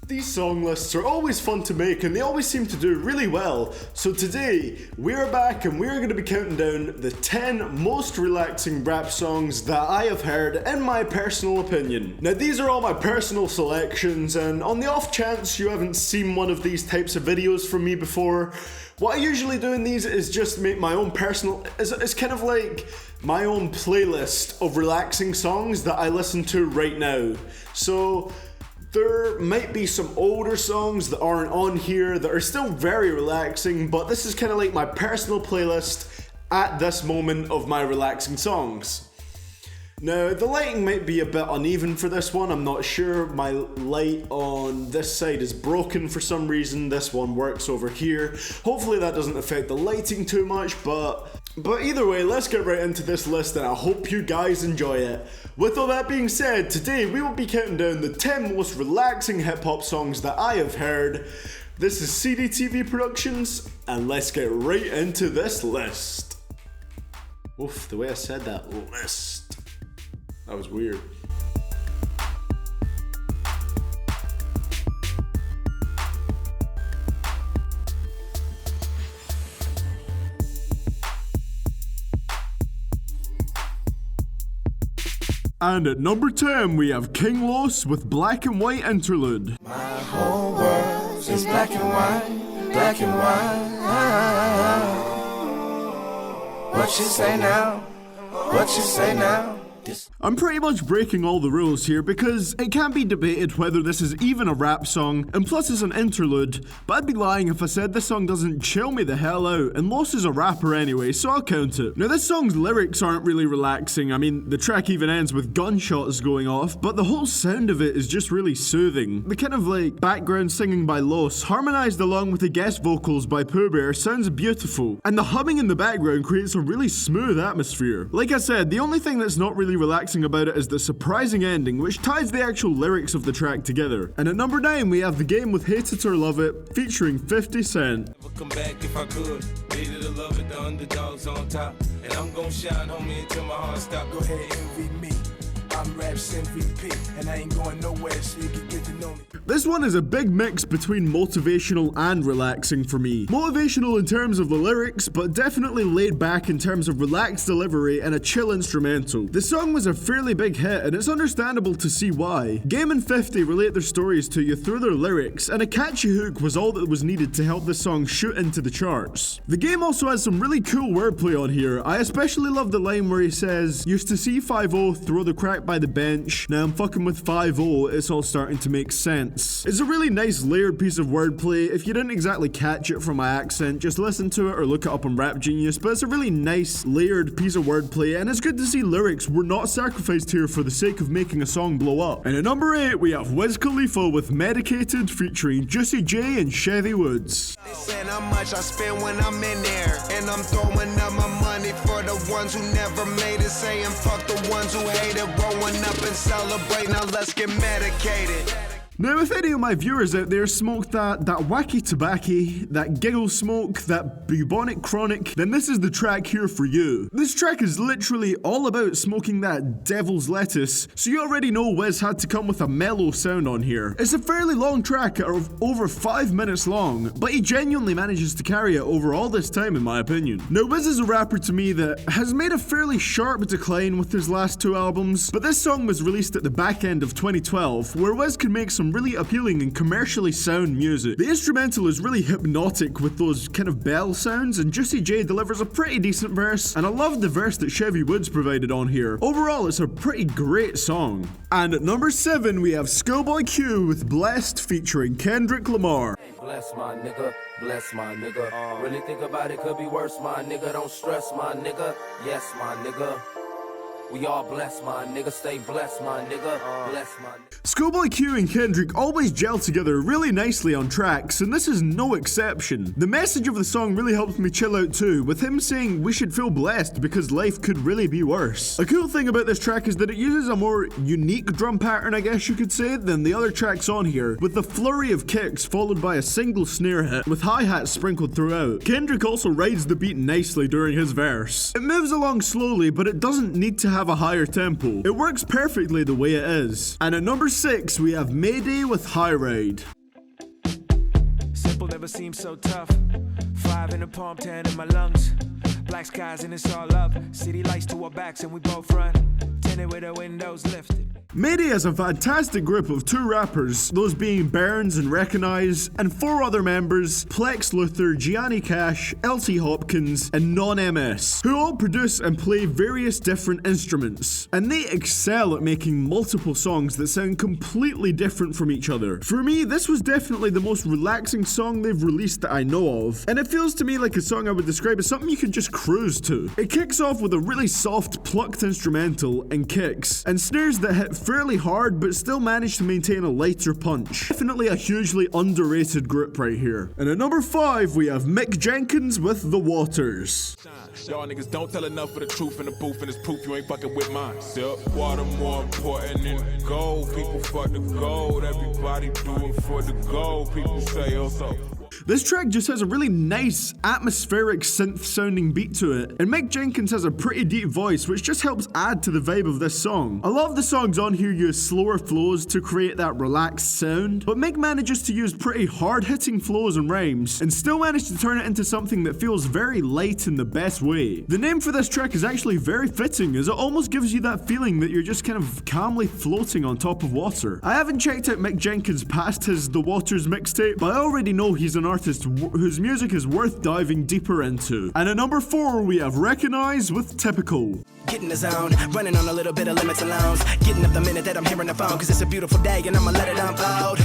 These song lists are always fun to make and they always seem to do really well. So today, we're back and we're going to be counting down the 10 most relaxing rap songs that I have heard in my personal opinion. Now these are all my personal selections, and on the off chance you haven't seen one of these types of videos from me before, what I usually do in these is just make my own personal, it's kind of like my own playlist of relaxing songs that I listen to right now. So there might be some older songs that aren't on here that are still very relaxing, but this is kind of like my personal playlist at this moment of my relaxing songs. Now, the lighting might be a bit uneven for this one, I'm not sure. My light on this side is broken for some reason, this one works over here. Hopefully that doesn't affect the lighting too much, but either way, let's get right into this list and I hope you guys enjoy it. With all that being said, today we will be counting down the 10 most relaxing hip hop songs that I have heard. This is CDTVProductions, and let's get right into this list. Oof, the way I said that, list. That was weird. And at number 10, we have King Los with Black and White Interlude. My whole world is black and white, black and white. What you say now? What you say now? I'm pretty much breaking all the rules here because it can't be debated whether this is even a rap song, and plus it's an interlude, but I'd be lying if I said this song doesn't chill me the hell out, and Los is a rapper anyway, so I'll count it. Now this song's lyrics aren't really relaxing, I mean the track even ends with gunshots going off, but the whole sound of it is just really soothing. The kind of like background singing by Los, harmonized along with the guest vocals by Pooh Bear, sounds beautiful, and the humming in the background creates a really smooth atmosphere. Like I said, the only thing that's not really relaxing about it is the surprising ending, which ties the actual lyrics of the track together. And at number 9, we have The Game with Hate It or Love It, featuring 50 Cent. Come back if I could. Hated to love it, the underdogs on top. And I'm gon' shine, homie, until my heart stop. Go ahead, envy me. I'm Rap's MVP, and I ain't going nowhere, so you can get to know me. This one is a big mix between motivational and relaxing for me. Motivational in terms of the lyrics, but definitely laid back in terms of relaxed delivery and a chill instrumental. The song was a fairly big hit, and it's understandable to see why. Game and 50 relate their stories to you through their lyrics, and a catchy hook was all that was needed to help this song shoot into the charts. The Game also has some really cool wordplay on here. I especially love the line where he says, "Used to see 5-0 throw the crack by the bench, now I'm fucking with 5-0, it's all starting to make sense." It's a really nice layered piece of wordplay. If you didn't exactly catch it from my accent, just listen to it or look it up on Rap Genius, but it's a really nice layered piece of wordplay, and it's good to see lyrics were not sacrificed here for the sake of making a song blow up. And at number 8, we have Wiz Khalifa with Medicated featuring Juicy J and Chevy Woods. They said how much I spend when I'm in there, and I'm throwing up my money for the ones who never made it, saying fuck the ones who hate it, rolling up and celebrate, now let's get medicated. Now, if any of my viewers out there smoke that wacky tobacco, that giggle smoke, that bubonic chronic, then this is the track here for you. This track is literally all about smoking that devil's lettuce, so you already know Wiz had to come with a mellow sound on here. It's a fairly long track, over 5 minutes long, but he genuinely manages to carry it over all this time in my opinion. Now, Wiz is a rapper to me that has made a fairly sharp decline with his last 2 albums, but this song was released at the back end of 2012, where Wiz could make some really appealing and commercially sound music. The instrumental is really hypnotic with those kind of bell sounds, and Juicy J delivers a pretty decent verse, and I love the verse that Chevy Woods provided on here. Overall, it's a pretty great song. And at number 7, we have ScHoolboy Q with Blessed featuring Kendrick Lamar. Bless my nigga, bless my nigga. Really think about it, could be worse, my nigga. Don't stress, my nigga. Yes, my nigga. We all bless, my nigga. Stay blessed, my nigga. Bless my nigga. ScHoolboy Q and Kendrick always gel together really nicely on tracks, and this is no exception. The message of the song really helps me chill out too, with him saying we should feel blessed because life could really be worse. A cool thing about this track is that it uses a more unique drum pattern, I guess you could say, than the other tracks on here, with the flurry of kicks followed by a single snare hit with hi-hats sprinkled throughout. Kendrick also rides the beat nicely during his verse. It moves along slowly, but it doesn't need to have a higher tempo. It works perfectly the way it is. And at number 6, we have Mayday with HighRide. Simple never seems so tough. 5 in the palm, 10 in my lungs. Black skies and it's all up. City lights to our backs and we both run. Tinted with the windows lifted. Mayday is a fantastic group of 2 rappers, those being Burns and Wrekonize, and 4 other members, Plex Luther, Gianni Cash, LT Hopkins, and Non-MS, who all produce and play various different instruments. And they excel at making multiple songs that sound completely different from each other. For me, this was definitely the most relaxing song they've released that I know of, and it feels to me like a song I would describe as something you can just cruise to. It kicks off with a really soft, plucked instrumental and kicks, and snares that hit fairly hard but still manage to maintain a lighter punch. Definitely a hugely underrated group right here. And at number 5 we have Mick Jenkins with The Waters. Y'all niggas don't tell enough of the truth in the booth, and it's proof you ain't fucking with mine. Yep. Water more important than gold. People fuck the gold. Everybody do it for the gold. People say also. This track just has a really nice, atmospheric synth-sounding beat to it, and Mick Jenkins has a pretty deep voice which just helps add to the vibe of this song. A lot of the songs on here use slower flows to create that relaxed sound, but Mick manages to use pretty hard-hitting flows and rhymes, and still manage to turn it into something that feels very light in the best way. The name for this track is actually very fitting, as it almost gives you that feeling that you're just kind of calmly floating on top of water. I haven't checked out Mick Jenkins past his The Waters mixtape, but I already know he's an artist whose music is worth diving deeper into. And at number 4 we have Wrekonize with Typical. Get in the zone, running on a little bit of limits alone. Getting up the minute that I'm hearing the phone, cause it's a beautiful day and I'ma let it unfold.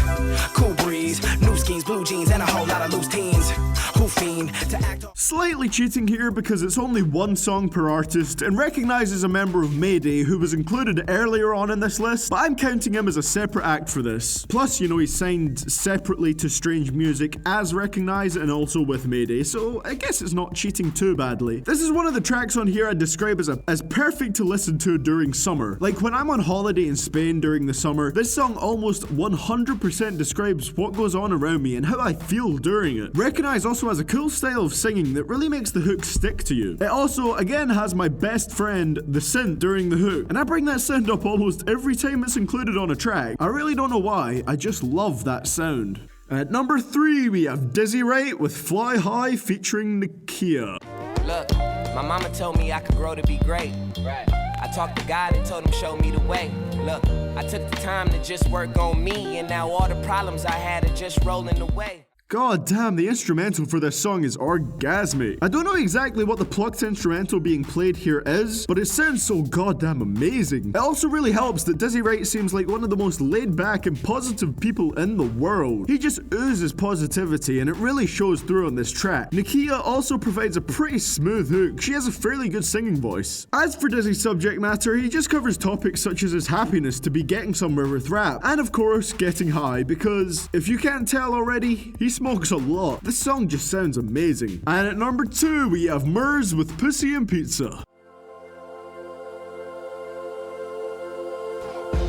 Cool breeze, new skins, blue jeans, and a whole lot of loose teens. Who fiend to act. Slightly cheating here because it's only 1 song per artist, and Wrekonize is a member of Mayday who was included earlier on in this list, but I'm counting him as a separate act for this. Plus, you know, he's signed separately to Strange Music as Wrekonize and also with Mayday, so I guess it's not cheating too badly. This is one of the tracks on here I'd describe as perfect to listen to during summer. Like when I'm on holiday in Spain during the summer, this song almost 100% describes what goes on around me and how I feel during it. Wrekonize also has a cool style of singing that really makes the hook stick to you. It also, again, has my best friend, the synth, during the hook, and I bring that sound up almost every time it's included on a track. I really don't know why, I just love that sound. At number 3 we have Dizzy Wright with Fly High featuring Nikkiya. Look, my mama told me I could grow to be great. Right. I talked to God and told him show me the way. Look, I took the time to just work on me, and now all the problems I had are just rolling away. God damn, the instrumental for this song is orgasmic. I don't know exactly what the plucked instrumental being played here is, but it sounds so goddamn amazing. It also really helps that Dizzy Wright seems like one of the most laid back and positive people in the world. He just oozes positivity and it really shows through on this track. Nikkiya also provides a pretty smooth hook. She has a fairly good singing voice. As for Dizzy's subject matter, he just covers topics such as his happiness to be getting somewhere with rap, and of course getting high, because if you can't tell already, he smokes a lot. This song just sounds amazing. And at number 2 we have MURS with Pussy and Pizza.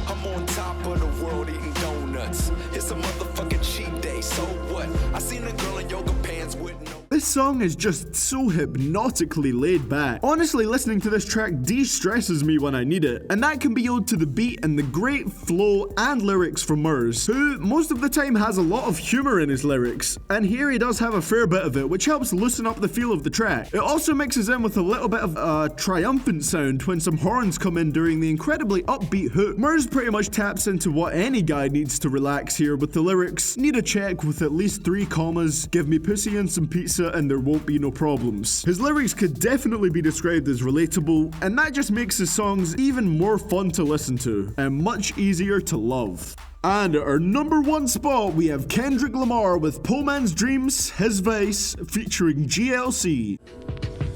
I'm on top of the world eating donuts. It's a motherfucking cheat day, so what? I seen a girl in yoga pants with no. This song is just so hypnotically laid back. Honestly, listening to this track de-stresses me when I need it, and that can be owed to the beat and the great flow and lyrics from MURS, who most of the time has a lot of humor in his lyrics, and here he does have a fair bit of it, which helps loosen up the feel of the track. It also mixes in with a little bit of a triumphant sound when some horns come in during the incredibly upbeat hook. MURS pretty much taps into what any guy needs to relax here with the lyrics: need a check with at least 3 commas, give me pussy and some pizza and there won't be no problems. His lyrics could definitely be described as relatable, and that just makes his songs even more fun to listen to and much easier to love. And at our number 1 spot we have Kendrick Lamar with Poor Man's Dreams, His Vice, featuring GLC.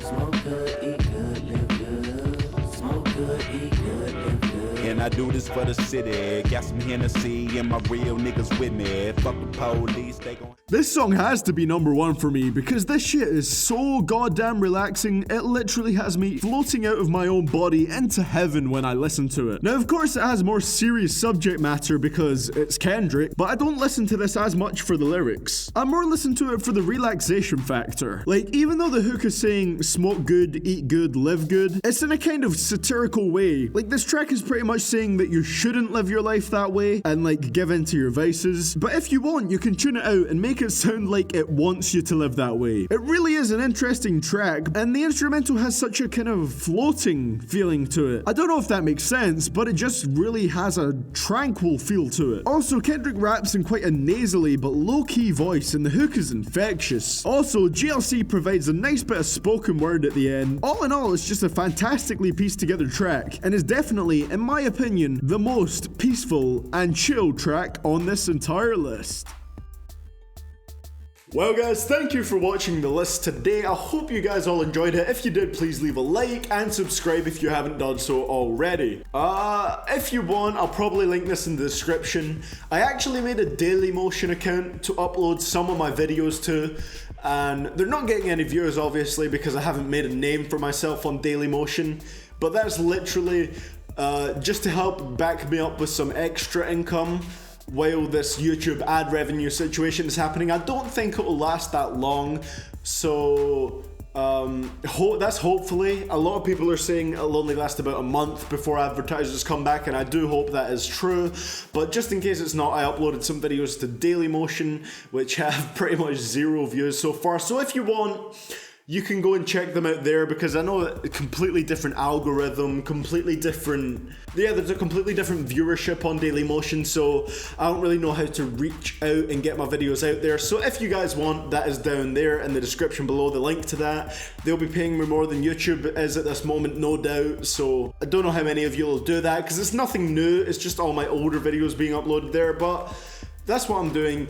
Smoke good, eat good, live good. Smoke good, eat good, live good. And I do this for the city. Got some Hennessy and my real niggas with me. Fuck the police, they gon'. This song has to be number 1 for me because this shit is so goddamn relaxing. It literally has me floating out of my own body into heaven when I listen to it. Now, of course, it has more serious subject matter because it's Kendrick, but I don't listen to this as much for the lyrics. I more listen to it for the relaxation factor. Like, even though the hook is saying smoke good, eat good, live good, it's in a kind of satirical way. Like, this track is pretty much saying that you shouldn't live your life that way and like give in to your vices, but if you want, you can tune it out and make it sound like it wants you to live that way. It really is an interesting track, and the instrumental has such a kind of floating feeling to it. I don't know if that makes sense, but it just really has a tranquil feel to it. Also, Kendrick raps in quite a nasally but low-key voice, and the hook is infectious. Also, GLC provides a nice bit of spoken word at the end. All in all, it's just a fantastically pieced together track, and is definitely, in my opinion, the most peaceful and chill track on this entire list. Well guys, thank you for watching the list today. I hope you guys all enjoyed it. If you did, please leave a like and subscribe if you haven't done so already. If you want, I'll probably link this in the description. I actually made a Dailymotion account to upload some of my videos to, and they're not getting any views obviously because I haven't made a name for myself on Dailymotion, but that's literally just to help back me up with some extra income while this YouTube ad revenue situation is happening. I don't think it will last that long, so that's hopefully. A lot of people are saying it'll only last about a month before advertisers come back, and I do hope that is true, but just in case it's not, I uploaded some videos to Dailymotion which have pretty much 0 views so far, so if you want, you can go and check them out there, because I know a completely different algorithm, completely different, yeah, there's a completely different viewership on Dailymotion, so I don't really know how to reach out and get my videos out there. So if you guys want, that is down there in the description below, the link to that. They'll be paying me more than YouTube is at this moment, no doubt, so I don't know how many of you will do that, because it's nothing new, it's just all my older videos being uploaded there, but that's what I'm doing.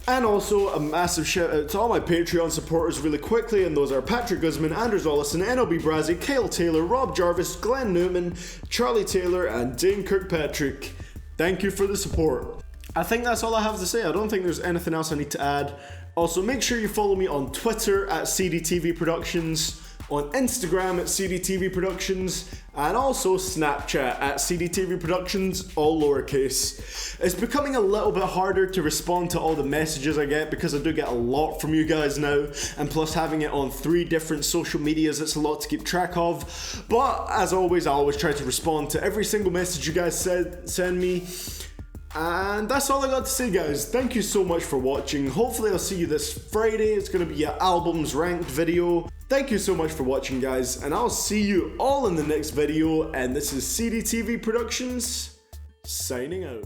And also a massive shout out to all my Patreon supporters really quickly, and those are Patrick Guzman, Anders Olesen, NLB Brazzy, Kyle Taylor, Rob Jarvis, Glenn Newman, Charlie Taylor, and Dane Kirkpatrick. Thank you for the support. I think that's all I have to say. I don't think there's anything else I need to add. Also, make sure you follow me on Twitter at CDTVProductions, on Instagram at CDTVProductions, and also Snapchat at CDTVProductions, all lowercase. It's becoming a little bit harder to respond to all the messages I get, because I do get a lot from you guys now, and plus having it on 3 different social medias, it's a lot to keep track of. But as always, I always try to respond to every single message you guys send me. And that's all I got to say, guys. Thank you so much for watching. Hopefully I'll see you this Friday. It's going to be an albums ranked video. Thank you so much for watching, guys, and I'll see you all in the next video. And this is CDTV Productions signing out.